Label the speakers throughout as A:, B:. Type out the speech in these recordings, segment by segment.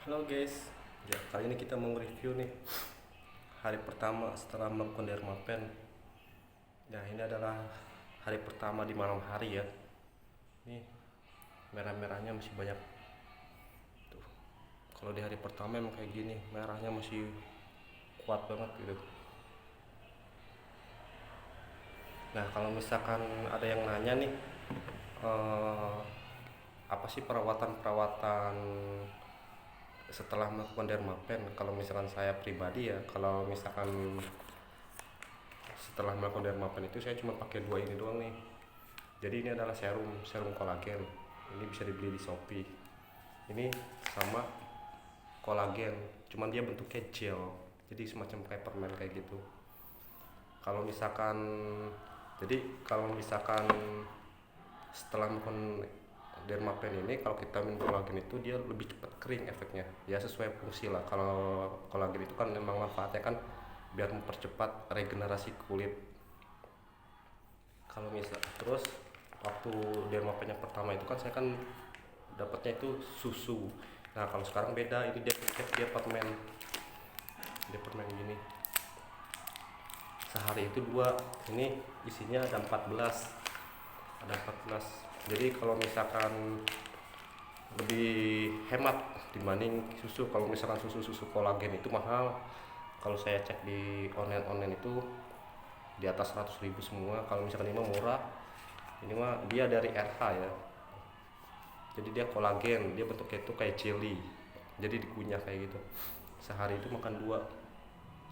A: Halo guys, ya kali ini kita mau review nih hari pertama setelah melakukan dermapen. Ya ini adalah hari pertama di malam hari ya. Nih merah-merahnya masih banyak. Tuh, kalau di hari pertama emang kayak gini, merahnya masih kuat banget gitu. Nah kalau misalkan ada yang nanya nih, eh, apa sih perawatan-perawatan setelah melakukan dermapen? Kalau misalkan saya pribadi ya, kalau misalkan setelah melakukan dermapen itu saya cuma pakai dua ini doang nih. Jadi ini adalah serum kolagen. Ini bisa dibeli di Shopee. Ini sama kolagen, cuman dia bentuknya gel. Jadi semacam kayak permen kayak gitu. Kalau misalkan kalau misalkan setelah melakukan dermapen ini, kalau kita minum kolagen itu dia lebih cepat kering efeknya. Ya sesuai fungsi lah. Kalau kolagen itu kan memang manfaatnya kan biar mempercepat regenerasi kulit. Kalau misal terus waktu dermapen yang pertama itu kan saya kan dapatnya itu susu. Nah kalau sekarang beda, ini dia permen gini. Sehari itu dua, ini isinya ada 14. Jadi kalau misalkan lebih hemat dibanding susu. Kalau misalkan susu kolagen itu mahal. Kalau saya cek di online itu di atas 100.000 semua. Kalau misalkan ini mah murah, ini mah dia dari RH ya. Jadi dia kolagen, dia bentuknya itu kayak jelly, jadi dikunyah kayak gitu. Sehari itu makan dua.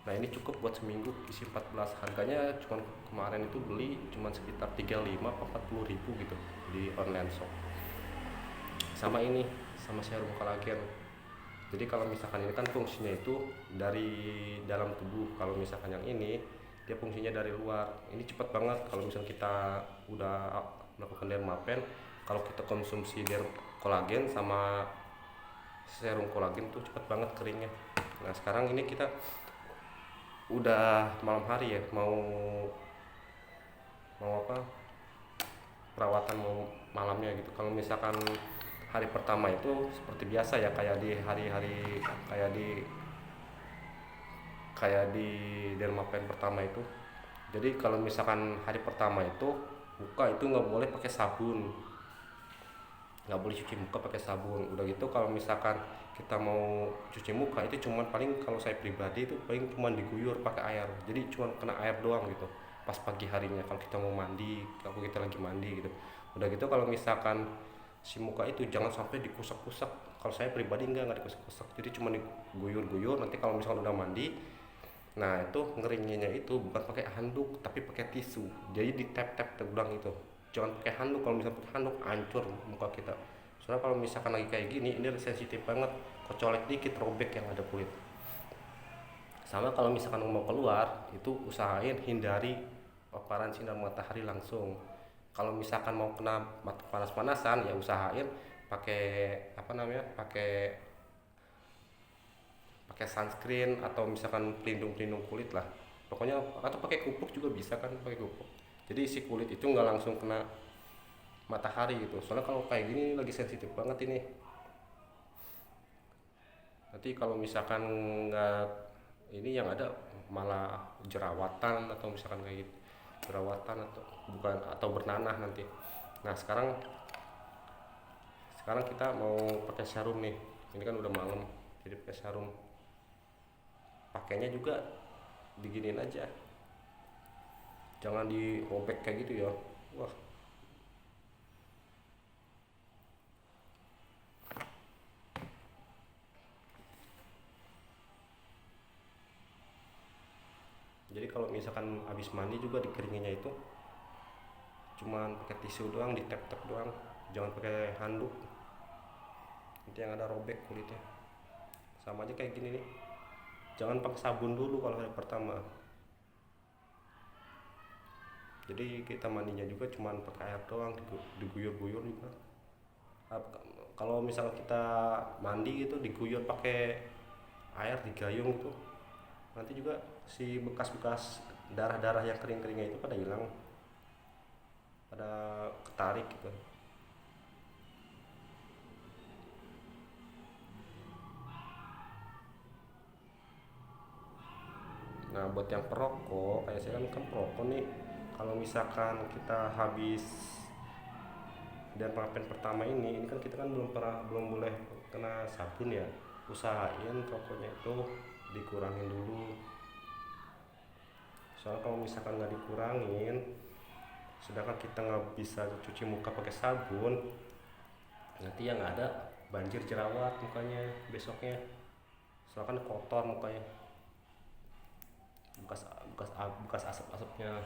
A: Nah ini cukup buat seminggu, isi 14. Harganya cuma kemarin itu beli cuma sekitar 35 atau 40 ribu gitu di online shop. Sama ini, sama serum kolagen. Jadi kalau misalkan ini kan fungsinya itu dari dalam tubuh. Kalau misalkan yang ini dia fungsinya dari luar. Ini cepat banget kalau misalkan kita udah melakukan dermapen. Kalau kita konsumsi kolagen sama serum kolagen tuh cepat banget keringnya. Nah sekarang ini kita udah malam hari ya, mau mau apa perawatan mau malamnya gitu. Kalau misalkan hari pertama itu seperti biasa ya, kayak di hari-hari kayak di dermapen pertama itu. Jadi kalau misalkan hari pertama itu buka itu nggak boleh pakai sabun, nggak boleh cuci muka pakai sabun. Udah gitu kalau misalkan kita mau cuci muka itu cuman paling, kalau saya pribadi itu paling cuman diguyur pakai air, jadi cuman kena air doang gitu pas pagi harinya kalau kita mau mandi, kalau kita lagi mandi gitu. Udah gitu kalau misalkan si muka itu jangan sampai dikusak-kusak. Kalau saya pribadi nggak dikusak-kusak, jadi cuma diguyur-guyur. Nanti kalau misalkan udah mandi, nah itu ngeringinnya itu bukan pakai handuk tapi pakai tisu, jadi di tap-tap tegulang itu. Jangan pakai handuk. Kalau misalkan pakai handuk hancur muka kita. Soalnya kalau misalkan lagi kayak gini, ini sensitif banget, kecolek dikit robek yang ada kulit. Sama kalau misalkan mau keluar itu usahain hindari paparan sinar matahari langsung. Kalau misalkan mau kena panas-panasan ya usahain pakai apa namanya, pakai pakai sunscreen atau misalkan pelindung-pelindung kulit lah. Pokoknya atau pakai kupuk juga bisa kan, pakai kupuk. Jadi si kulit itu nggak langsung kena matahari gitu. Soalnya kalau kayak gini lagi sensitif banget ini. Nanti kalau misalkan nggak ini, yang ada malah jerawatan atau misalkan kayak gitu. Jerawatan atau bukan, atau bernanah nanti. Nah sekarang sekarang kita mau pakai serum nih. Ini kan udah malam, jadi pakai serum. Pakainya juga diginiin aja, jangan dirobek kayak gitu ya. Wah, jadi kalau misalkan habis mandi juga dikeringinnya itu cuman pakai tisu doang, di tap tap doang, jangan pakai handuk, nanti yang ada robek kulitnya. Sama aja kayak gini nih, jangan pakai sabun dulu kalau hari pertama. Jadi kita mandinya juga cuman pakai air doang, diguyur-guyur juga. Kalau misalnya kita mandi gitu diguyur pakai air, digayung gitu, nanti juga si bekas-bekas darah-darah yang kering-keringnya itu pada hilang, pada ketarik gitu. Nah, buat yang perokok kayak saya kan perokok nih, kalau misalkan kita habis dermapen pertama ini kan kita kan belum boleh kena sabun ya. Usahain rokoknya itu dikurangin dulu, soalnya kalau misalkan nggak dikurangin, sedangkan kita nggak bisa cuci muka pakai sabun, nanti yang ada banjir jerawat mukanya besoknya, soalnya kan kotor mukanya, bekas bekas asap-asapnya.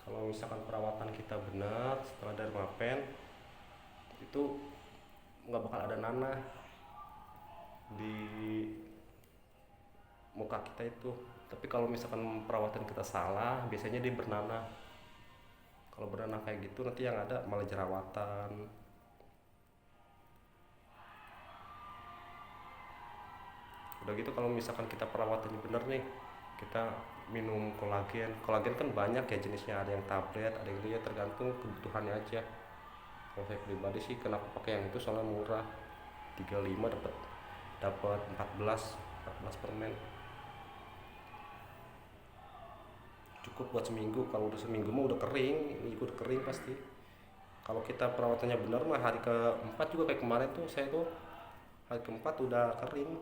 A: Kalau misalkan perawatan kita benar setelah dermapen, itu nggak bakal ada nanah di muka kita itu. Tapi kalau misalkan perawatan kita salah, biasanya dia bernanah. Kalau bernanah kayak gitu nanti yang ada malah jerawatan. Udah gitu kalau misalkan kita perawatannya bener nih, kita minum kolagen. Kolagen kan banyak ya jenisnya, ada yang tablet, ada yang itu ya, tergantung kebutuhannya aja. Kalau saya pribadi sih kenapa pakai yang itu, soalnya murah, 35 dapat dapat 14 permen, cukup buat seminggu. Kalau udah seminggu mah udah kering, ini juga udah kering pasti. Kalau kita perawatannya benar mah hari keempat juga kayak kemarin tuh, saya tuh hari keempat udah kering,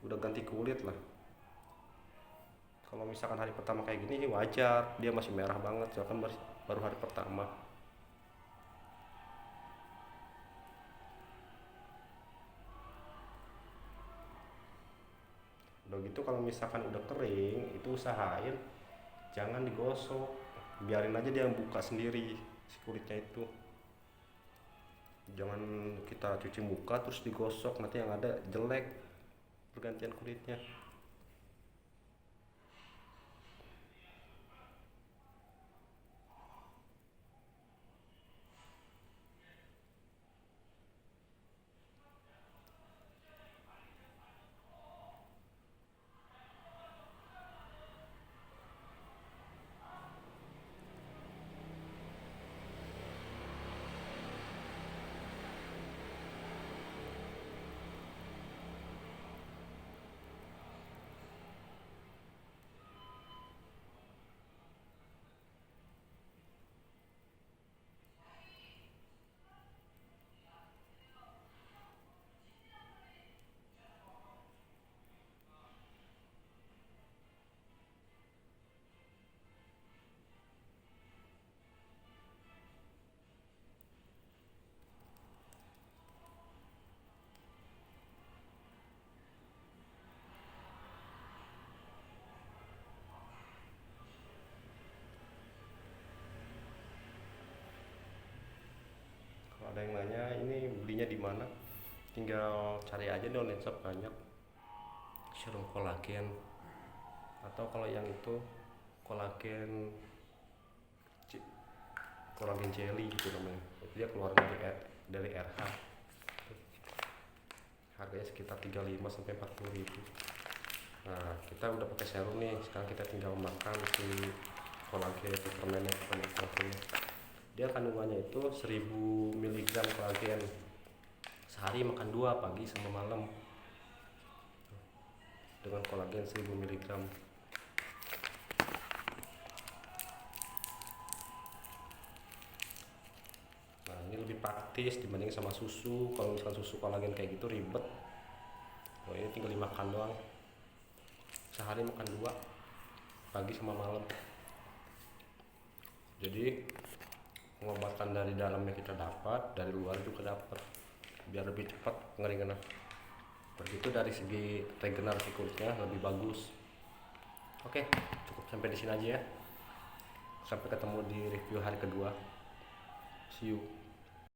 A: udah ganti kulit lah. Kalau misalkan hari pertama kayak gini wajar, dia masih merah banget, soalnya kan baru hari pertama. Udah gitu kalau misalkan udah kering, itu usahain jangan digosok, biarin aja dia buka sendiri si kulitnya itu. Jangan kita cuci muka terus digosok, nanti yang ada jelek pergantian kulitnya. Kalau ada yang nanya ini belinya di mana, tinggal cari aja di online shop, banyak serum kolagen. Atau kalau yang itu kolagen kolagen jelly gitu namanya, itu dia keluar dari RH, harganya sekitar 35 sampai 40 ribu. Nah, kita udah pakai serum nih, sekarang kita tinggal makan si kolagen permennya, kolagennya. Dia kandungannya itu 1000 mg kolagen, sehari makan 2, pagi sama malam, dengan kolagen 1000 mg. Nah, ini lebih praktis dibanding sama susu. Kalau misalkan susu kolagen kayak gitu ribet. Oh, ini tinggal dimakan doang, sehari makan 2, pagi sama malam. Jadi pengobatan dari dalamnya kita dapat, dari luar juga dapat, biar lebih cepat pengeringan. Begitu dari segi regenerasi kulitnya lebih bagus. Oke, cukup sampai di sini aja ya. Sampai ketemu di review hari kedua. See you.